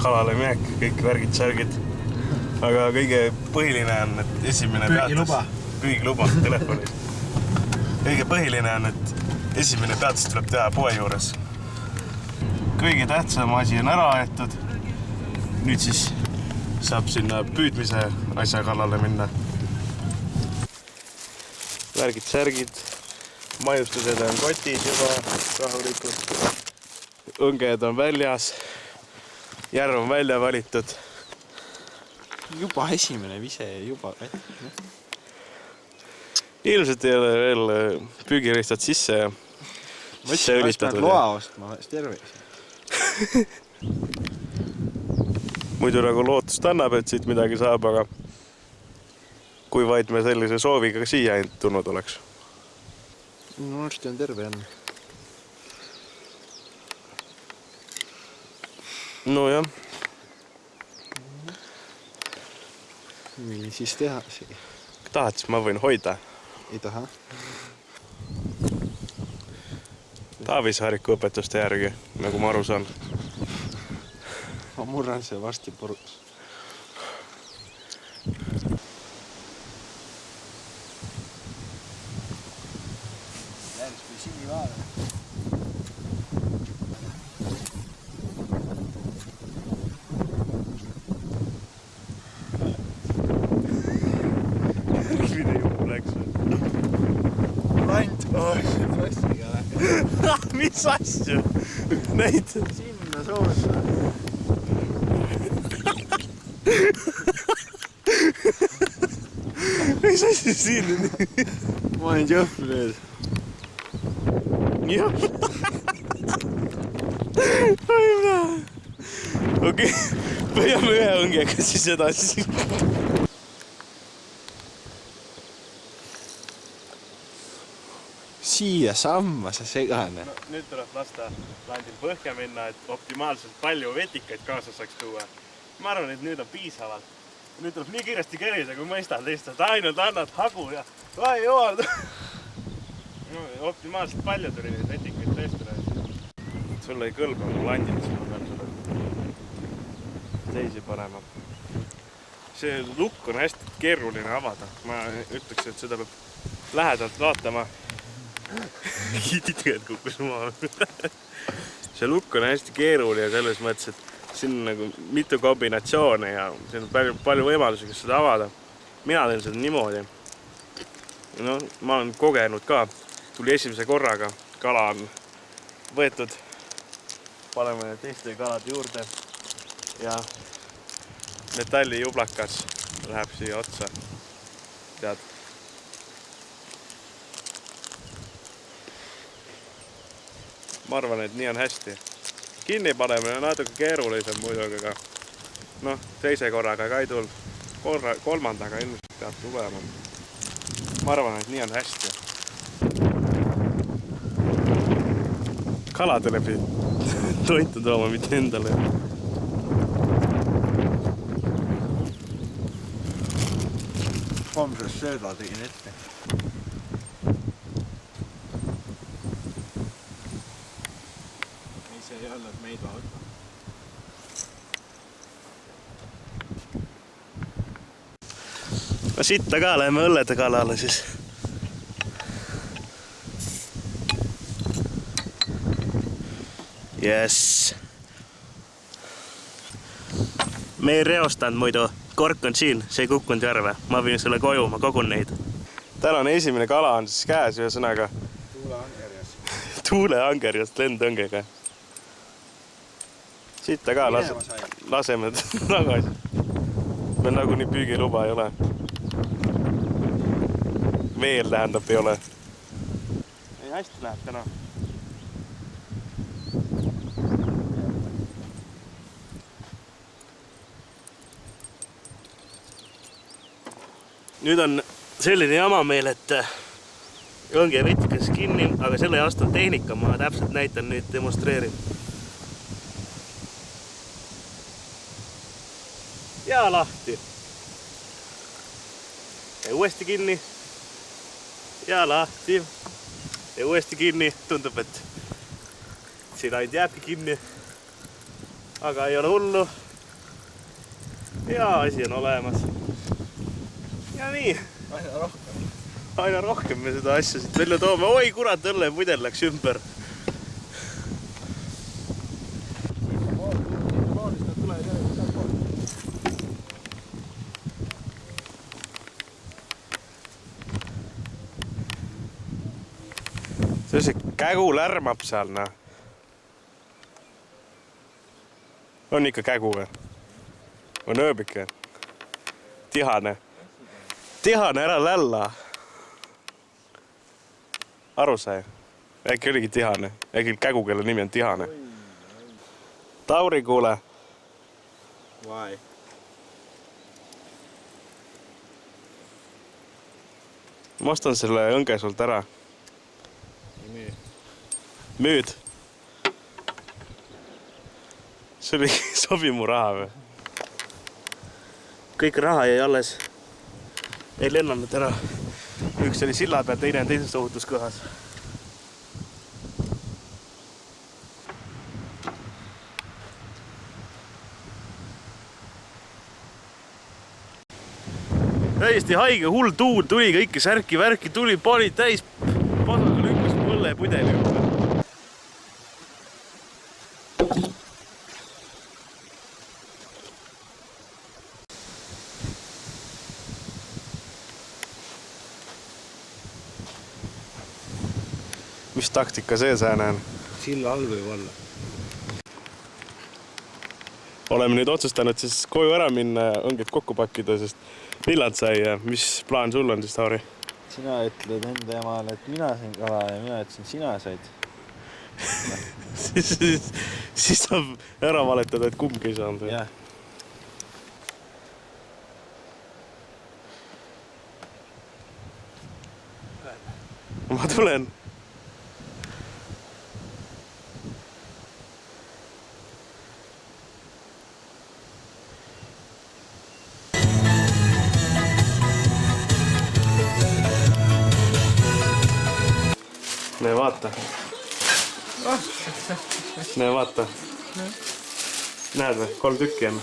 kalale minek, kõik värgid, särgid. Aga kõige põhiline on, et esimene püügiluba telefonis. Kõige põhiline on, et esimene peatus tuleb teha poe juures. Kõige tähtsam asi on ära aetud. Nüüd siis saab sinna püüdmise asja kallale minna. Värgid, särgid, maiustused on kotid juba rahulikult. Õnged on väljas, järv on välja valitud. Juba esimene vise, juba. Ilmselt ei ole veel püügiristad sisse ja sisse ülitatud. Loa ostma, terve. Muidu nagu lootust annab, et siit midagi saab, aga kui vaid me sellise sooviga siia ainult tulnud oleks. No arsti on terve enne. No jah. Milline siis teha? Tahad, siis ma võin hoida. Ei taha. Taavisaariku õpetuste järgi, nagu ma aru saan. Ma murran see vasti puruks. Lähes kui sinivaale. Järgmine juhu läks või? Ant, sassiga lähe. Mis asju? Näita. Sinna soota. Mis asju siin on? Ma olen jõhv nüüd. Jah. Okei, pöiame ühe õngega siis edasi. Siia samma see segane. No, nüüd tuleb lasta landil põhja minna, et optimaalselt palju vetikaid kaasa saaks tuua. Ma arvan, et nüüd on piisavalt. Nüüd tuleb nii kiiresti kerida, kui mõistad lihtsalt. Ainult annad hagu ja vai jood. No, optimaalselt palju tuli neid vetikaid tõesti näis. Sulle ei kõlba mu landil, siis ma pean sulle teisi panema. See lukk on hästi keeruline avada. Ma ütleks, et seda peab lähedalt vaatama. Kiititõed kukkus maa. See lukk on hästi keeruline selles mõttes, et siin on nagu mitu kombinatsioone ja siin on palju võimalusi, kes seda avada. Mina teen seda niimoodi. No, ma olen kogenud ka. Tuli esimese korraga. Kala on võetud. Paneme teiste kalad juurde. Ja metallijublakas läheb siia otsa. Tead. Ma arvan, et nii on hästi. Kinni panemine on natuke keerulisem muidugi, aga noh, teise korraga ka ei tulnud. Kolmandaga ilmselt peab tulema. Ma arvan, et nii on hästi. Kaladele pidi toitu tooma, mitte endale. Homsest sööda tegin ette. Ei olnud meid vaata. No sitta ka läheme õllede kalale siis. Yes. Me ei reostanud muidu. Kork on siin, see ei kukkunud järve. Ma viin selle koju, ma kogun neid. Tänane esimene kala on siis käes ühesõnaga. Tuuleangerjast lendõngega. Sitta ka laseme tagasi. Meil nagu nii püügiluba ei ole. Veel tähendab ei ole. Ei, hästi läheb täna. Nüüd on selline jama meil, et õnge vetikas kinni, aga selle ei astunud tehnika, ma täpselt näitan nüüd, demonstreerin. Ja lahti. Ja uuesti kinni. Ja lahti. Ja uuesti kinni. Tundub, et siin ainult jääbki kinni. Aga ei ole hullu. hea asi on olemas. Ja nii. Aina rohkem me seda asja siit välja toome. Oi kurat, õllepudel läks ümber. See kägu lärmab seal, näe. On ikka kägu või? On ööbik või? Tihane. Tihane, ära lälla. Aru sai? Äkki oligi Tihane. Äkki kägu, kelle nimi on Tihane. Tauri, kuule. Why? Ma ostan selle õnge sult ära. Müüd. See oli sobi mu raha või? Kõik raha jäi alles. Ei lennanud ära. Üks oli silla peal, teine on teises ohutuskohas. Täiesti haige, hull tuul tuli, kõike särki-värki tuli, pani täis pasaga lükkas õllepudeli ümber. Mis taktika see sääne on? Silla all võib olla. Oleme nüüd otsustanud siis koju ära minna, õnged kokku pakkida, sest millal sai ja mis plaan sul on siis, Tauri? Sina ütled enda emale, et mina sain kala ja mina ütlesin, sina said. siis saab ära valetada, et kumbki ei saanud. Jah. Ma tulen. Näe, vaata. Näe, vaata. Näed või? 3 tükki on.